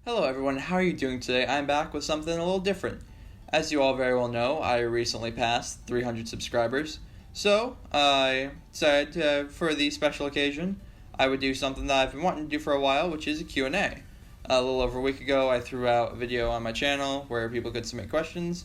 Hello everyone, how are you doing today? I'm back with something a little different. As you all very well know, I recently passed 300 subscribers, so I decided for the special occasion, I would do something that I've been wanting to do for a while, which is a Q&A. A little over a week ago, I threw out a video on my channel where people could submit questions.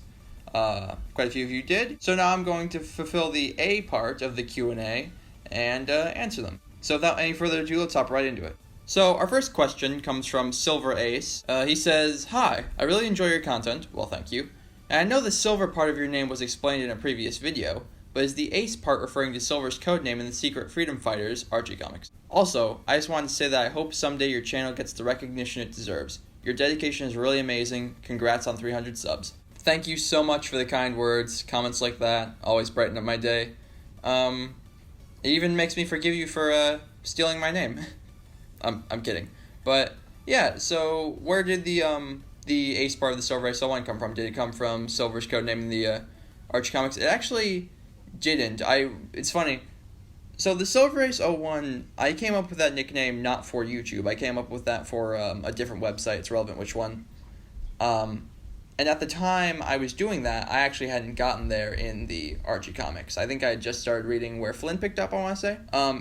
Quite a few of you did, so now I'm going to fulfill the A part of the Q&A and answer them. So without any further ado, let's hop right into it. So our first question comes from Silver Ace. He says, "Hi, I really enjoy your content." Well, thank you. And I know the Silver part of your name was explained in a previous video, but is the Ace part referring to Silver's codename in the Secret Freedom Fighters Archie comics? Also, I just wanted to say that I hope someday your channel gets the recognition it deserves. Your dedication is really amazing. Congrats on 300 subs. Thank you so much for the kind words. Comments like that always brighten up my day. It even makes me forgive you for stealing my name. I'm kidding, but yeah. So where did the Ace part of the Silver Ace 01 come from? Did it come from Silver's codename in the Archie comics? It actually didn't. It's funny. So the Silver Ace 01, I came up with that nickname not for YouTube. I came up with that for a different website. It's relevant which one. And at the time I was doing that, I actually hadn't gotten there in the Archie comics. I think I had just started reading where Flynn picked up, I want to say.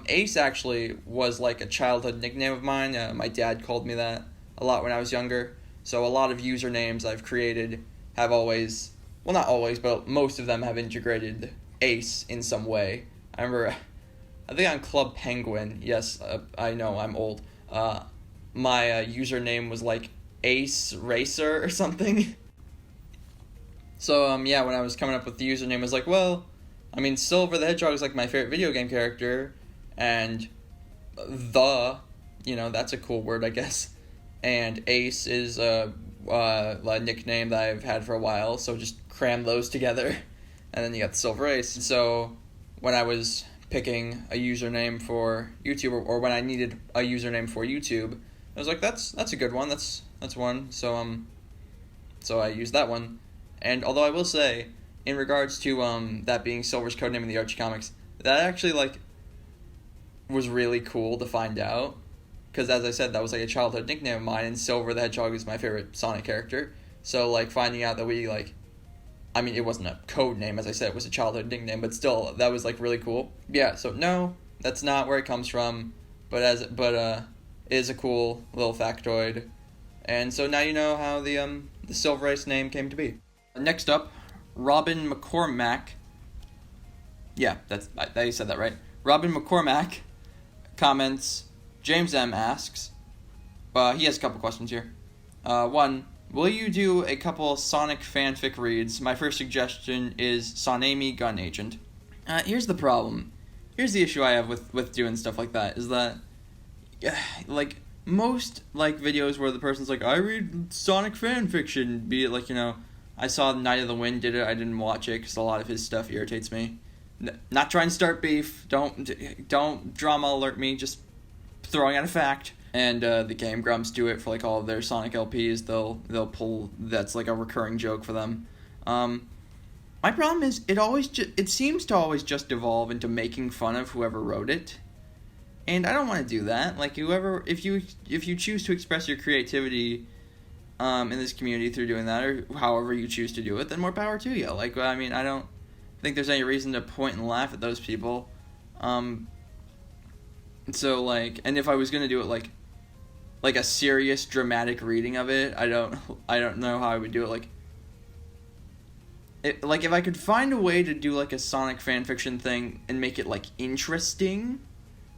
Ace actually was like a childhood nickname of mine. My dad called me that a lot when I was younger. So a lot of usernames I've created have always, well, not always, but most of them have integrated Ace in some way. I remember, I think on Club Penguin, yes, I know, I'm old, my username was like Ace Racer or something. So, yeah, when I was coming up with the username, I was like, well, I mean, Silver the Hedgehog is like my favorite video game character, and that's a cool word, I guess. And Ace is a nickname that I've had for a while, so just cram those together, and then you got the Silver Ace. So when I was picking a username for YouTube, or when I needed a username for YouTube, I was like, that's a good one, that's one, so I used that one. And although I will say, in regards to that being Silver's codename in the Archie comics, that actually was really cool to find out, because as I said, that was like a childhood nickname of mine, and Silver the Hedgehog is my favorite Sonic character. So finding out that it wasn't a code name, as I said, it was a childhood nickname, but still, that was really cool. Yeah, so no, that's not where it comes from, but it is a cool little factoid, and so now you know how the Silver Ace name came to be. Next up, Robin McCormack. Yeah, you said that right. Robin McCormack comments, James M asks, he has a couple questions here. One, will you do a couple Sonic fanfic reads? My first suggestion is Sonami Gun Agent. Here's the problem. Here's the issue I have with doing stuff like that, is that, most, videos where the person's like, I read Sonic fanfiction, be it, I saw Night of the Wind did it. I didn't watch it because a lot of his stuff irritates me. Not trying to start beef. Don't drama alert me. Just throwing out a fact. And the Game Grumps do it for all of their Sonic LPs. They'll pull, that's a recurring joke for them. My problem is it seems to always just devolve into making fun of whoever wrote it. And I don't want to do that. If you choose to express your creativity in this community through doing that, or however you choose to do it, then more power to you. I don't think there's any reason to point and laugh at those people. And if I was gonna do it like a serious dramatic reading of it, I don't know how I would do it. If I could find a way to do a Sonic fanfiction thing and make it interesting,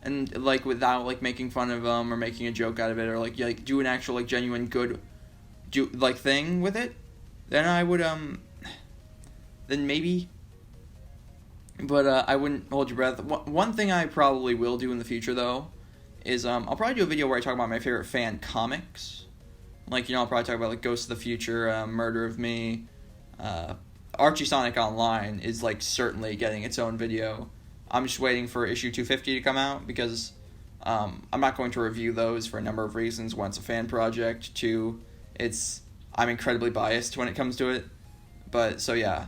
and without making fun of them or making a joke out of it, or do an actual genuine good thing with it, then I would then maybe, but I wouldn't hold your breath. One thing I probably will do in the future though is I'll probably do a video where I talk about my favorite fan comics. I'll probably talk about Ghost of the Future, Murder of Me, Archie Sonic Online is certainly getting its own video. I'm just waiting for issue 250 to come out because I'm not going to review those for a number of reasons. One, it's a fan project. Two, I'm incredibly biased when it comes to it. But, so yeah.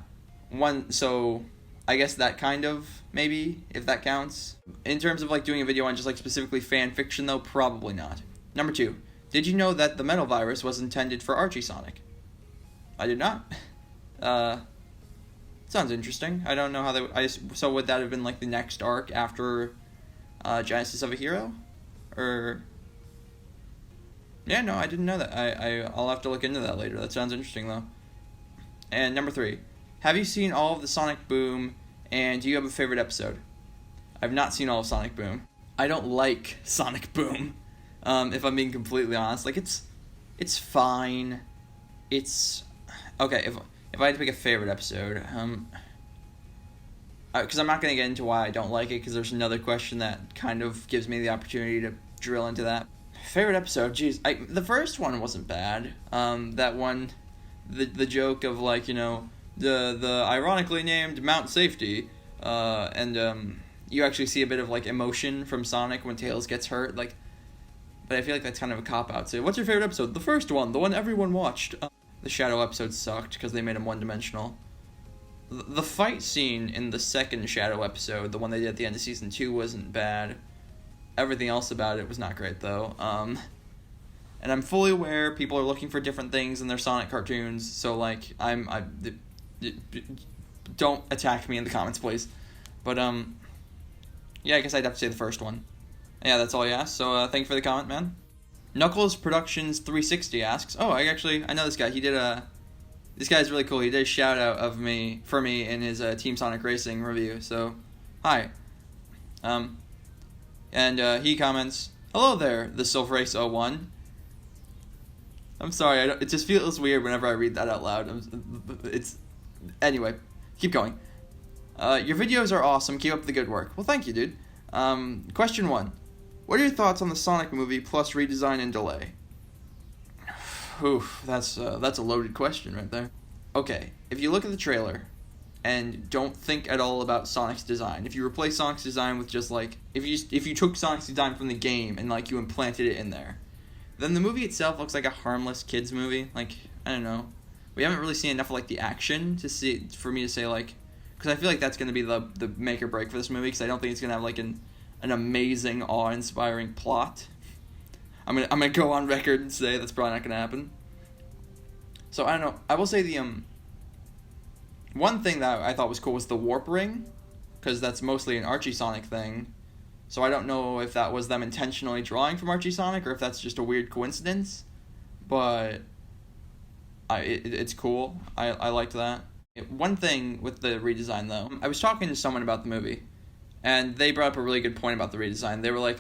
So I guess that kind of, maybe, if that counts. In terms of doing a video on just specifically fan fiction though, probably not. Number 2, Did you know that the metal virus was intended for Archie Sonic? I did not. Sounds interesting. I don't know how they... So would that have been, like, the next arc after Genesis of a Hero? Or... Yeah, no, I didn't know that. I'll have to look into that later. That sounds interesting, though. And number 3. Have you seen all of the Sonic Boom, and do you have a favorite episode? I've not seen all of Sonic Boom. I don't like Sonic Boom, if I'm being completely honest. Like, it's fine. It's... Okay, if I had to pick a favorite episode, because I'm not going to get into why I don't like it, because there's another question that kind of gives me the opportunity to drill into that. Favorite episode, geez, the first one wasn't bad. That one, the joke of, like, you know, the ironically named Mount Safety, and you actually see a bit of, like, emotion from Sonic when Tails gets hurt, like, but I feel like that's kind of a cop-out. So, what's your favorite episode? The first one, the one everyone watched. The Shadow episode sucked because they made him one-dimensional. The fight scene in the second Shadow episode, the one they did at the end of Season 2, wasn't bad. Everything else about it was not great, though. And I'm fully aware people are looking for different things in their Sonic cartoons, so, like, don't attack me in the comments, please. But, yeah, I guess I'd have to say the first one. Yeah, that's all you asked, so thank you for the comment, man. Knuckles Productions 360 asks, oh, I know this guy. He did this guy's really cool. He did a shout out for me in his Team Sonic Racing review. So, hi. And he comments, hello there, the Silver Ace 01. I'm sorry, it just feels weird whenever I read that out loud. Anyway, keep going. Your videos are awesome. Keep up the good work. Well, thank you, dude. Question 1. What are your thoughts on the Sonic movie plus redesign and delay? Oof, that's a loaded question right there. Okay, if you look at the trailer and don't think at all about Sonic's design, if you replace Sonic's design with just, like, if you took Sonic's design from the game and, like, you implanted it in there, then the movie itself looks like a harmless kids movie. Like, I don't know. We haven't really seen enough of, like, the action for me to say, like, because I feel like that's going to be the make or break for this movie, because I don't think it's going to have, like, an amazing, awe-inspiring plot. I'm gonna go on record and say that's probably not gonna happen. So, I don't know. I will say the one thing that I thought was cool was the warp ring, because that's mostly an Archie Sonic thing. So I don't know if that was them intentionally drawing from Archie Sonic, or if that's just a weird coincidence. But it's cool. I liked that. One thing with the redesign, though, I was talking to someone about the movie, and they brought up a really good point about the redesign. They were like,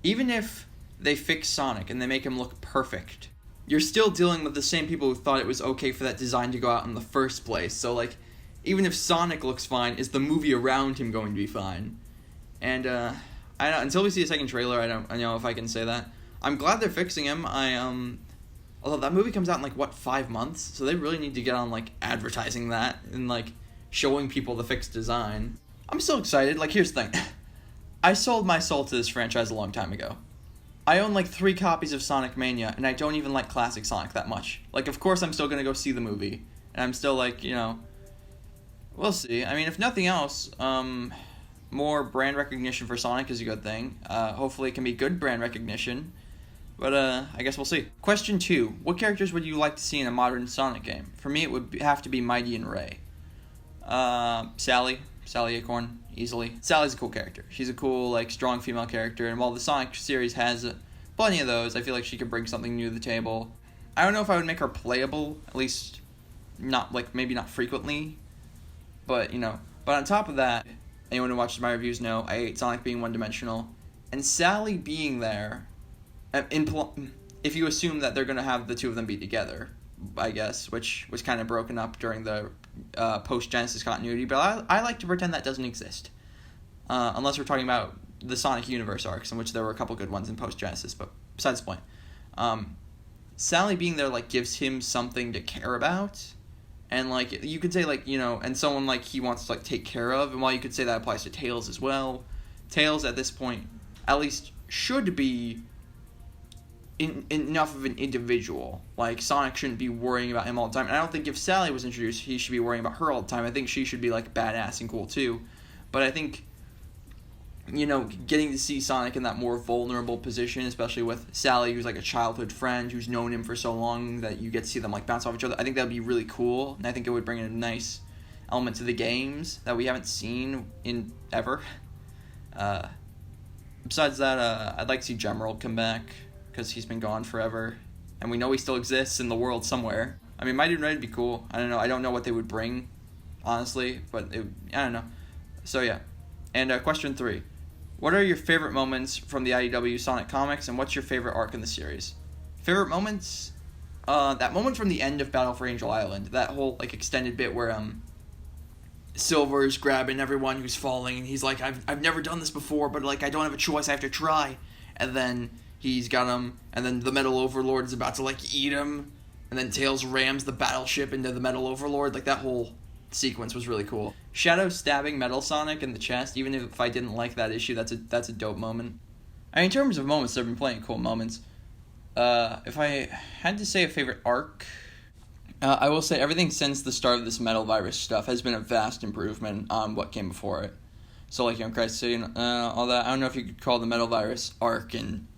even if they fix Sonic and they make him look perfect, you're still dealing with the same people who thought it was okay for that design to go out in the first place. So, like, even if Sonic looks fine, is the movie around him going to be fine? And, I don't, until we see a second trailer, I know if I can say that. I'm glad they're fixing him. Although that movie comes out in, like, 5 months? So they really need to get on, like, advertising that and, like, showing people the fixed design. I'm still excited. Like, here's the thing. I sold my soul to this franchise a long time ago. I own, like, 3 copies of Sonic Mania, and I don't even like classic Sonic that much. Like, of course I'm still gonna go see the movie. And I'm still, like, you know, we'll see. I mean, if nothing else, more brand recognition for Sonic is a good thing. Hopefully it can be good brand recognition. But, I guess we'll see. Question 2. What characters would you like to see in a modern Sonic game? For me, it would have to be Mighty and Ray. Sally Acorn, easily. Sally's a cool character. She's a cool, like, strong female character, and while the Sonic series has plenty of those, I feel like she could bring something new to the table. I don't know if I would make her playable, at least not, like, maybe not frequently, but, you know. But on top of that, anyone who watches my reviews know I hate Sonic being one-dimensional, and Sally being there, if you assume that they're going to have the two of them be together, I guess, which was kind of broken up during the post-Genesis continuity, but I like to pretend that doesn't exist. Unless we're talking about the Sonic Universe arcs, in which there were a couple good ones in post-Genesis, but besides the point. Sally being there, like, gives him something to care about, and, like, you could say, like, you know, and someone, like, he wants to, like, take care of, and while you could say that applies to Tails as well, Tails, at this point, at least should be enough of an individual. Like, Sonic shouldn't be worrying about him all the time. And I don't think if Sally was introduced, he should be worrying about her all the time. I think she should be, like, badass and cool, too. But I think getting to see Sonic in that more vulnerable position, especially with Sally, who's like a childhood friend who's known him for so long that you get to see them like bounce off each other. I think that would be really cool, and I think it would bring in a nice element to the games that we haven't seen in ever. Besides that, I'd like to see Gemerald come back, because he's been gone forever, and we know he still exists in the world somewhere. I mean, Mighty and Red would be cool. I don't know. I don't know what they would bring, honestly, but I don't know. So yeah. And question 3. What are your favorite moments from the IDW Sonic comics, and what's your favorite arc in the series? Favorite moments? That moment from the end of Battle for Angel Island. That whole like extended bit where Silver's grabbing everyone who's falling, and he's like, I've never done this before, but like I don't have a choice, I have to try. And then he's got him, and then the Metal Overlord is about to like eat him, and then Tails rams the battleship into the Metal Overlord. Like that whole sequence was really cool. Shadow stabbing Metal Sonic in the chest, even if I didn't like that issue, that's a dope moment. I mean, in terms of moments, there have been plenty of cool moments. If I had to say a favorite arc, I will say everything since the start of this Metal Virus stuff has been a vast improvement on what came before it. So like Crisis City and all that, I don't know if you could call the Metal Virus arc an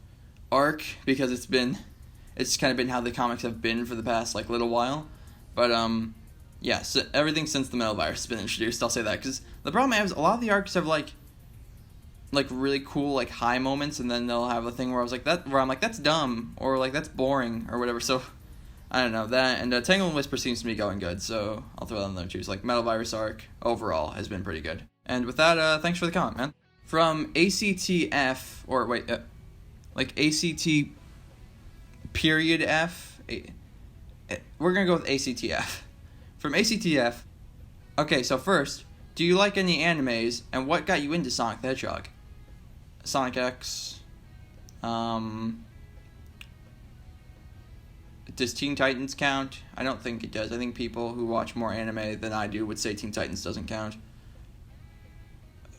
arc, because it's kind of been how the comics have been for the past like little while. But yeah, so everything since the Metal Virus has been introduced, I'll say that, because the problem I have is a lot of the arcs have like really cool like high moments, and then they'll have a thing where I'm like that's dumb, or like that's boring, or whatever. So I don't know that, and Tangle and Whisper seems to be going good, so I'll throw that in there too. So like Metal Virus arc overall has been pretty good. And with that, thanks for the comment, man. From ACTF, or wait, like ACT period F. We're gonna go with ACTF. From ACTF. Okay, so first, do you like any animes, and what got you into Sonic the Hedgehog? Sonic X. Does Teen Titans count? I don't think it does. I think people who watch more anime than I do would say Teen Titans doesn't count.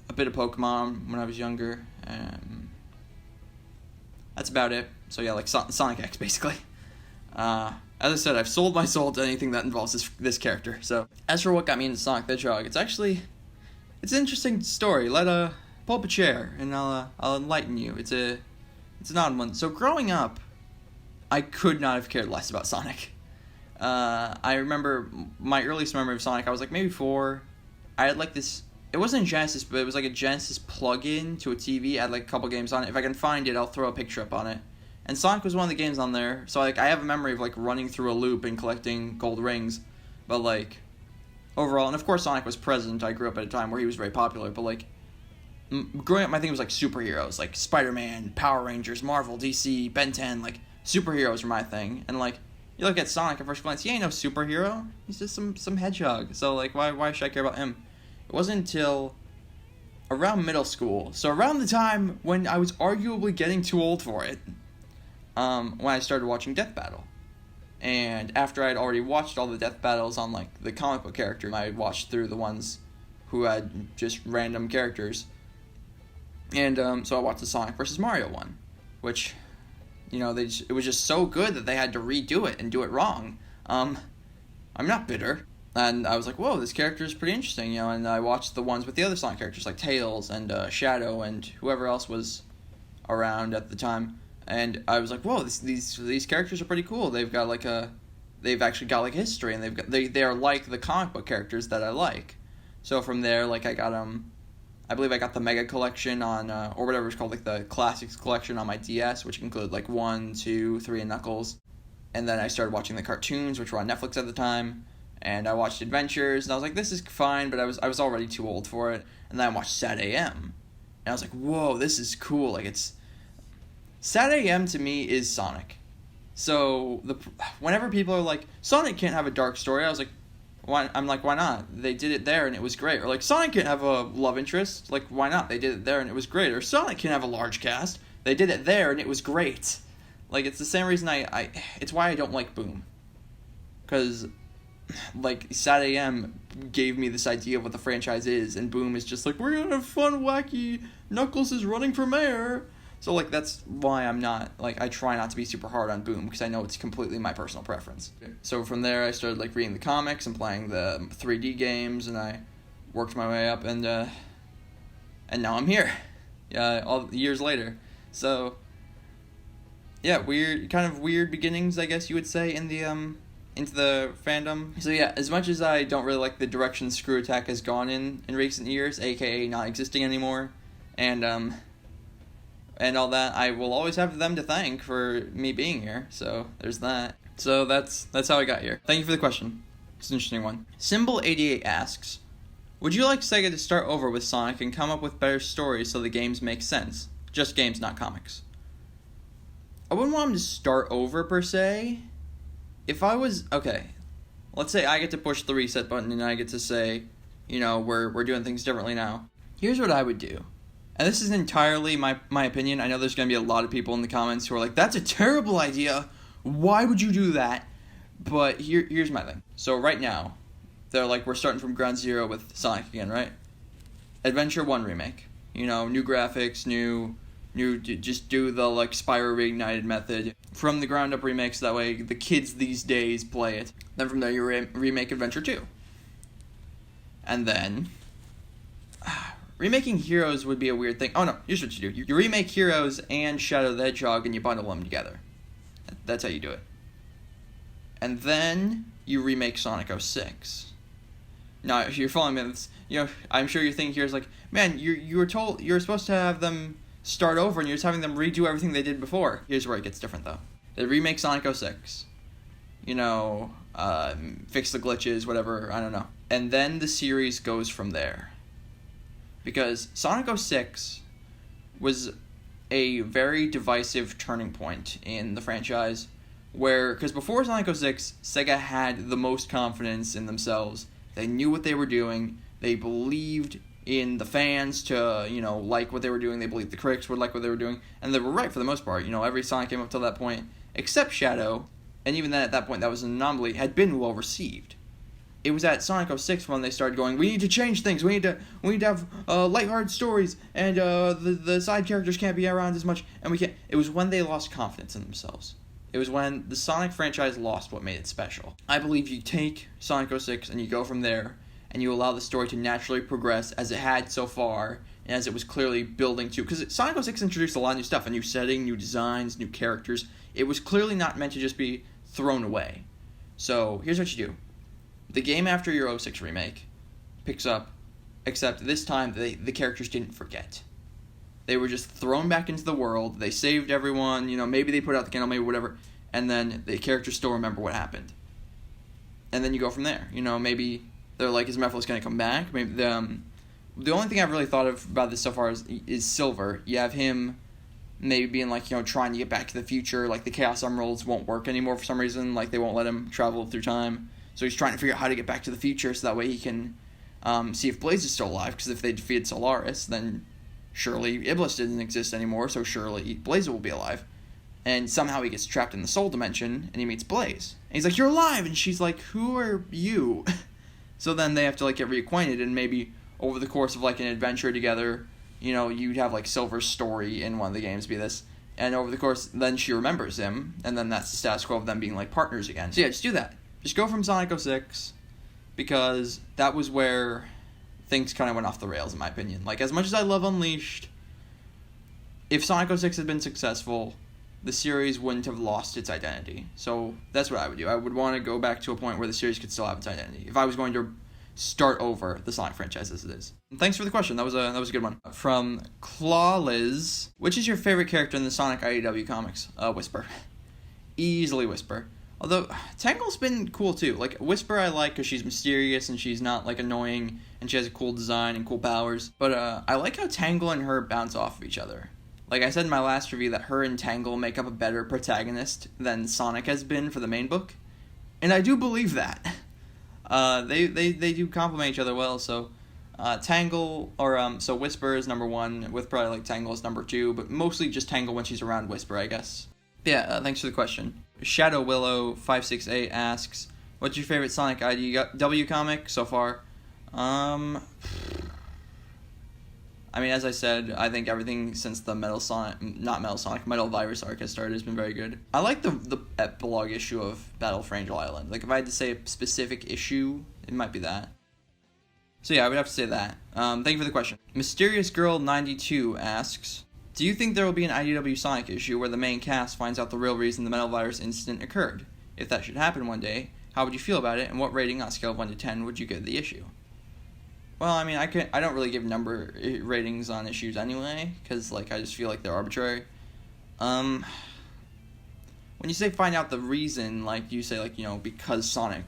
A bit of Pokemon when I was younger. That's about it. So yeah, like Sonic X, basically. As I said, I've sold my soul to anything that involves this character. So as for what got me into Sonic the Hedgehog, it's an interesting story. Pull up a chair and I'll enlighten you. It's an odd one. So growing up, I could not have cared less about Sonic. I remember my earliest memory of Sonic, I was like maybe 4. I had like this, it wasn't Genesis, but it was like a Genesis plug-in to a TV. I had like a couple games on it. If I can find it, I'll throw a picture up on it. And Sonic was one of the games on there, so like I have a memory of like running through a loop and collecting gold rings. But like overall, and of course Sonic was present. I grew up at a time where he was very popular, but like growing up, my thing was like superheroes, like Spider-Man, Power Rangers, Marvel, DC, Ben 10, like superheroes were my thing. And like you look at Sonic at first glance, he ain't no superhero. He's just some hedgehog. So like why should I care about him? It wasn't until around middle school, so around the time when I was arguably getting too old for it, when I started watching Death Battle. And after I'd already watched all the Death Battles on like the comic book character, I watched through the ones who had just random characters. And so I watched the Sonic vs. Mario one, which, it was just so good that they had to redo it and do it wrong. I'm not bitter. And I was like, whoa, this character is pretty interesting, and I watched the ones with the other Sonic characters, like Tails and Shadow and whoever else was around at the time. And I was like, whoa, these characters are pretty cool. They've actually got like history, and they are like the comic book characters that I like. So from there, like I got I believe I got the Mega Collection on, or whatever it's called, like the Classics Collection on my DS, which included like 1, 2, 3, and Knuckles. And then I started watching the cartoons, which were on Netflix at the time. And I watched Adventures, and I was like, this is fine, but I was already too old for it. And then I watched Sad AM, and I was like, whoa, this is cool. Like Sad AM to me is Sonic. So whenever people are like, Sonic can't have a dark story, I was like, why? I'm like, why not? They did it there and it was great. Or like, Sonic can't have a love interest, like why not? They did it there and it was great. Or Sonic can have a large cast, they did it there and it was great. Like it's the same reason it's why I don't like Boom, because like Sad AM gave me this idea of what the franchise is, and Boom is just like, we're gonna have fun, wacky, Knuckles is running for mayor. So like that's why I'm not, like, I try not to be super hard on Boom, because I know it's completely my personal preference. So from there I started like reading the comics and playing the 3D games, and I worked my way up, and now I'm here. all years later. So yeah, kind of weird beginnings, I guess you would say, in the into the fandom. So yeah, as much as I don't really like the direction Screw Attack has gone in recent years, aka not existing anymore, and all that, I will always have them to thank for me being here. So there's that. So that's how I got here. Thank you for the question. It's an interesting one. Symbol88 asks, would you like Sega to start over with Sonic and come up with better stories so the games make sense? Just games, not comics. I wouldn't want them to start over, per se. If I was... Okay, let's say I get to push the reset button and I get to say, we're doing things differently now. Here's what I would do. And this is entirely my opinion. I know there's going to be a lot of people in the comments who are like, that's a terrible idea. Why would you do that? But here's my thing. So right now, they're like, we're starting from ground zero with Sonic again, right? Adventure 1 remake. New graphics, just do the like Spyro Reignited method from the ground up remakes, that way the kids these days play it. Then from there you remake Adventure 2. And then remaking Heroes would be a weird thing. Oh no, here's what you do. You remake Heroes and Shadow the Hedgehog and you bundle them together. That's how you do it. And then you remake Sonic 06. Now, if you're following me, I'm sure you're thinking here is like, man, you were told you're supposed to have them start over and you're just having them redo everything they did before. Here's where it gets different, though. They remake Sonic 06. Fix the glitches, whatever, I don't know. And then the series goes from there. Because Sonic 06 was a very divisive turning point in the franchise, because before Sonic 06, Sega had the most confidence in themselves. They knew what they were doing. They believed in the fans to, like what they were doing. They believed the critics would like what they were doing. And they were right for the most part. Every Sonic game up till that point, except Shadow, and even then at that point that was an anomaly, had been well received. It was at Sonic 06 when they started going, we need to change things. We need to have lighthearted stories, and the side characters can't be around as much, and we can't. It was when they lost confidence in themselves. It was when the Sonic franchise lost what made it special. I believe you take Sonic 06 and you go from there, and you allow the story to naturally progress as it had so far, and as it was clearly building to. Because Sonic 06 introduced a lot of new stuff, a new setting, new designs, new characters. It was clearly not meant to just be thrown away. So here's what you do. The game after your 06 remake picks up, except this time the characters didn't forget. They were just thrown back into the world. They saved everyone. Maybe they put out the candle, maybe whatever. And then the characters still remember what happened. And then you go from there. Maybe they're like, is Mephiles going to come back? Maybe the only thing I've really thought of about this so far is Silver. You have him maybe being like, trying to get back to the future. Like the Chaos Emeralds won't work anymore for some reason. Like they won't let him travel through time. So he's trying to figure out how to get back to the future so that way he can see if Blaze is still alive. Because if they defeated Solaris, then surely Iblis didn't exist anymore, so surely Blaze will be alive. And somehow he gets trapped in the Soul Dimension, and he meets Blaze. And he's like, you're alive! And she's like, who are you? So then they have to get reacquainted, and maybe over the course of an adventure together, you'd have Silver's story in one of the games be this. And over the course, then she remembers him, and then that's the status quo of them being partners again. So yeah, just do that. Just go from Sonic 06, because that was where things kind of went off the rails, in my opinion. As much as I love Unleashed, if Sonic 06 had been successful, the series wouldn't have lost its identity. So that's what I would do. I would want to go back to a point where the series could still have its identity, if I was going to start over the Sonic franchise as it is. And thanks for the question. That was a good one. From Clawliz, which is your favorite character in the Sonic IDW comics? Whisper. Easily Whisper. Although, Tangle's been cool too. Whisper I like because she's mysterious and she's not, annoying, and she has a cool design and cool powers. But, I like how Tangle and her bounce off of each other. Like I said in my last review that her and Tangle make up a better protagonist than Sonic has been for the main book. And I do believe that. They do complement each other well, so... so Whisper is number 1, with probably, Tangle is number 2, but mostly just Tangle when she's around Whisper, I guess. Yeah, thanks for the question. Shadow Willow 568 asks, what's your favorite Sonic IDW comic so far? As I said, I think everything since the Metal Virus arc has started has been very good. I like the epilogue issue of Battle for Angel Island. If I had to say a specific issue, it might be that. So yeah, I would have to say that. Thank you for the question. Mysterious Girl 92 asks, do you think there will be an IDW Sonic issue where the main cast finds out the real reason the metal virus incident occurred? If that should happen one day, how would you feel about it, and what rating on a scale of 1 to 10 would you give the issue? Well, I mean, I don't really give number ratings on issues anyway, because, like, I just feel like they're arbitrary. When you say find out the reason, like, you say, like, you know, because Sonic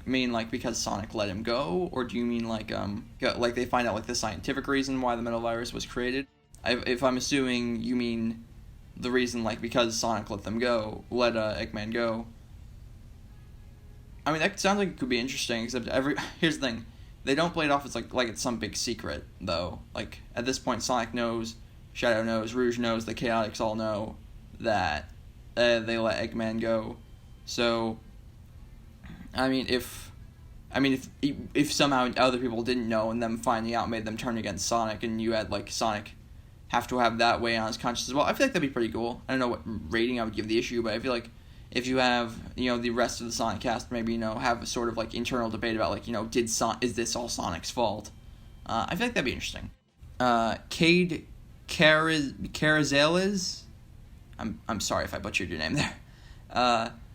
let him go? Or do you mean, like they find out, like, the scientific reason why the metal virus was created? If I'm assuming you mean the reason, like, because Sonic let Eggman go. I mean, that sounds like it could be interesting, except here's the thing. They don't play it off as, like it's some big secret, though. Like, at this point, Sonic knows, Shadow knows, Rouge knows, the Chaotix all know that they let Eggman go. So, I mean, if somehow other people didn't know and them finding out made them turn against Sonic, and you had, like, Sonic have to have that way on his conscience as well, I feel like that'd be pretty cool. I don't know what rating I would give the issue, but I feel like if you have, you know, the rest of the Sonic cast maybe, you know, have a sort of, like, internal debate about, like, you know, is this all Sonic's fault? I feel like that'd be interesting. Cade Carazales, I'm sorry if I butchered your name there,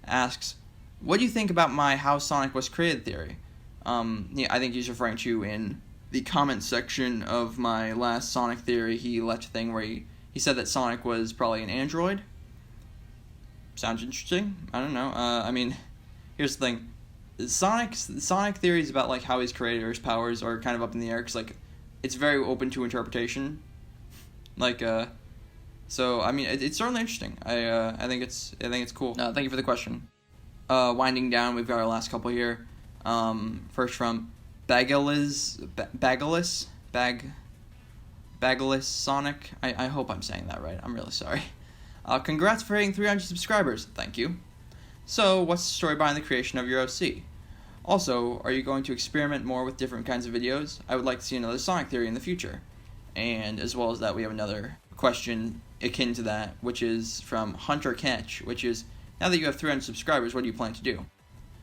asks, what do you think about my how Sonic was created theory? Yeah, I think he's referring to in the comment section of my last Sonic theory. He left a thing where he said that Sonic was probably an android. Sounds interesting. I don't know. I mean, here's the thing. Sonic theories about, like, how he's created or his powers are kind of up in the air, because, like, it's very open to interpretation. Like, so, I mean, it's certainly interesting. I think it's cool. Thank you for the question. Winding down, we've got our last couple here. First from Bagelis Sonic. I hope I'm saying that right. I'm really sorry. Congrats for hitting 300 subscribers. Thank you. So, what's the story behind the creation of your OC? Also, are you going to experiment more with different kinds of videos? I would like to see another Sonic theory in the future. And as well as that, we have another question akin to that, which is from Hunter Catch, which is, now that you have 300 subscribers, what do you plan to do?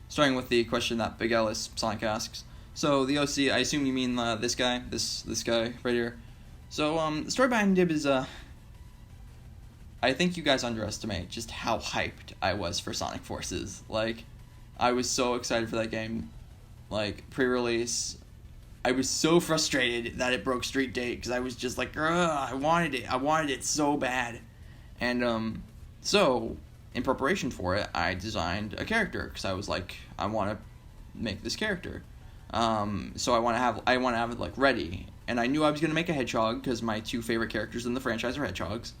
Starting with the question that Bagelis Sonic asks. So, the OC, I assume you mean this guy? This guy right here. So, the story behind him is, I think you guys underestimate just how hyped I was for Sonic Forces. Like, I was so excited for that game. Like, pre-release, I was so frustrated that it broke street date, because I was just like, I wanted it so bad. And, so, in preparation for it, I designed a character, because I was like, I want to make this character. So I want to have it, like, ready. And I knew I was going to make a Hedgehog, because my two favorite characters in the franchise are Hedgehogs.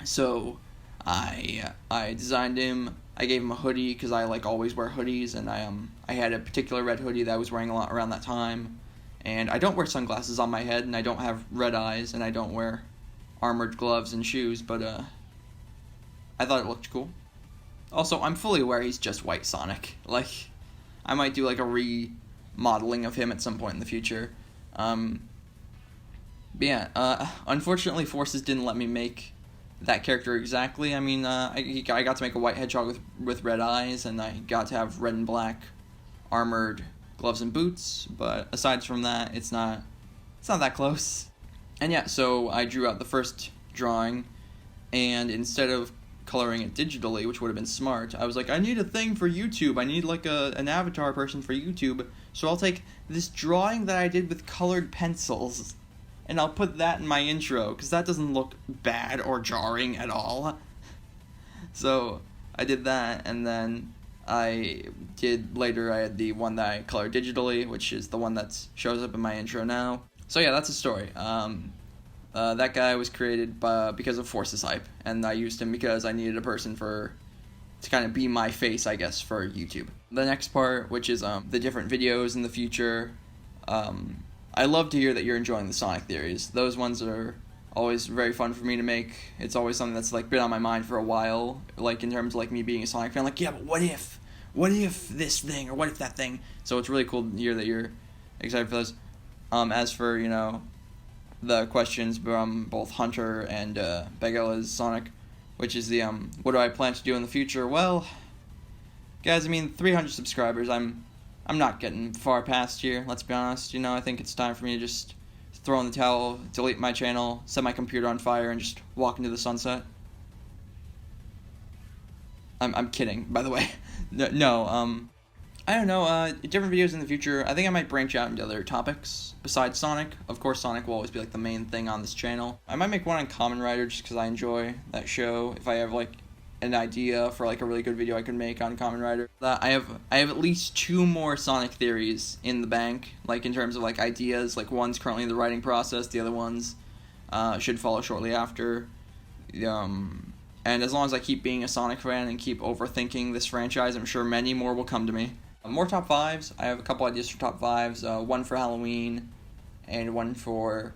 So I designed him. I gave him a hoodie, because I, like, always wear hoodies, and I had a particular red hoodie that I was wearing a lot around that time. And I don't wear sunglasses on my head, and I don't have red eyes, and I don't wear armored gloves and shoes, but I thought it looked cool. Also, I'm fully aware he's just White Sonic. Like, I might do, like, a remodeling of him at some point in the future. But yeah, unfortunately, Forces didn't let me make that character exactly. I mean, I got to make a white hedgehog with red eyes, and I got to have red and black armored gloves and boots, but aside from that, it's not that close. And yeah, so I drew out the first drawing, and instead of coloring it digitally, which would have been smart, I was like, I need a thing for YouTube. I need, like, an avatar person for YouTube, so I'll take this drawing that I did with colored pencils, and I'll put that in my intro, because that doesn't look bad or jarring at all. So I did that, and then I had the one that I colored digitally, which is the one that shows up in my intro now. So yeah, that's the story. That guy was created because of Forces hype, and I used him because I needed a person to kind of be my face, I guess, for YouTube. The next part, which is the different videos in the future, I love to hear that you're enjoying the Sonic theories. Those ones are always very fun for me to make. It's always something that's, like, been on my mind for a while, like, in terms of, like, me being a Sonic fan. Like, yeah, but what if this thing, or what if that thing? So it's really cool to hear that you're excited for those. As for, you know, the questions from both Hunter and Bagel Sonic, which is the, what do I plan to do in the future? Well, guys, I mean, 300 subscribers, I'm I'm not getting far past here, let's be honest. You know, I think it's time for me to just throw in the towel, delete my channel, set my computer on fire, and just walk into the sunset. I'm kidding, by the way. No, I don't know, different videos in the future. I think I might branch out into other topics besides Sonic. Of course, Sonic will always be, like, the main thing on this channel. I might make one on Kamen Rider just because I enjoy that show. If I have, like, an idea for, like, a really good video I could make on Kamen Rider. I have at least 2 more Sonic theories in the bank, like, in terms of, like, ideas. Like, one's currently in the writing process, the other ones should follow shortly after. And as long as I keep being a Sonic fan and keep overthinking this franchise, I'm sure many more will come to me. More top 5s. I have a couple ideas for top 5s. One for Halloween, and one for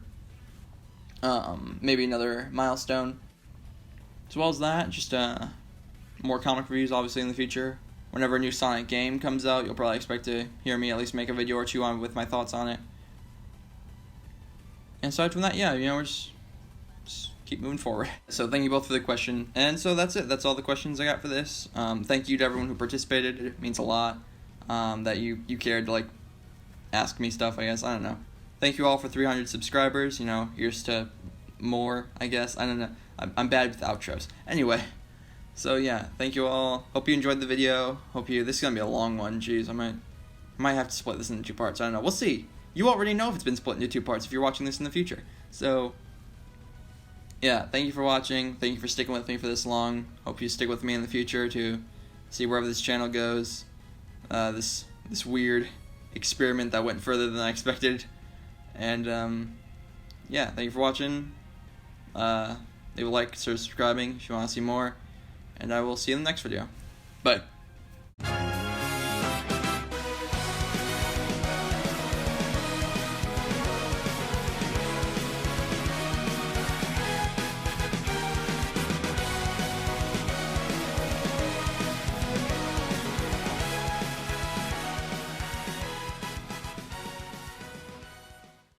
maybe another milestone. As well as that, just more comic reviews, obviously, in the future. Whenever a new Sonic game comes out, you'll probably expect to hear me at least make a video or 2 on with my thoughts on it. And aside from that, yeah, you know, we're just keep moving forward. So thank you both for the question. And so that's it. That's all the questions I got for this. Thank you to everyone who participated. It means a lot that you cared to, like, ask me stuff, I guess. I don't know. Thank you all for 300 subscribers. You know, here's to more, I guess. I don't know. I'm bad with outros. Anyway, so yeah, thank you all. Hope you enjoyed the video. This is gonna be a long one. Jeez, I might have to split this into 2 parts. I don't know. We'll see. You already know if it's been split into 2 parts if you're watching this in the future. So yeah, thank you for watching. Thank you for sticking with me for this long. Hope you stick with me in the future to see wherever this channel goes. This weird experiment that went further than I expected. And yeah, thank you for watching. Leave a like, consider subscribing if you want to see more, and I will see you in the next video. Bye.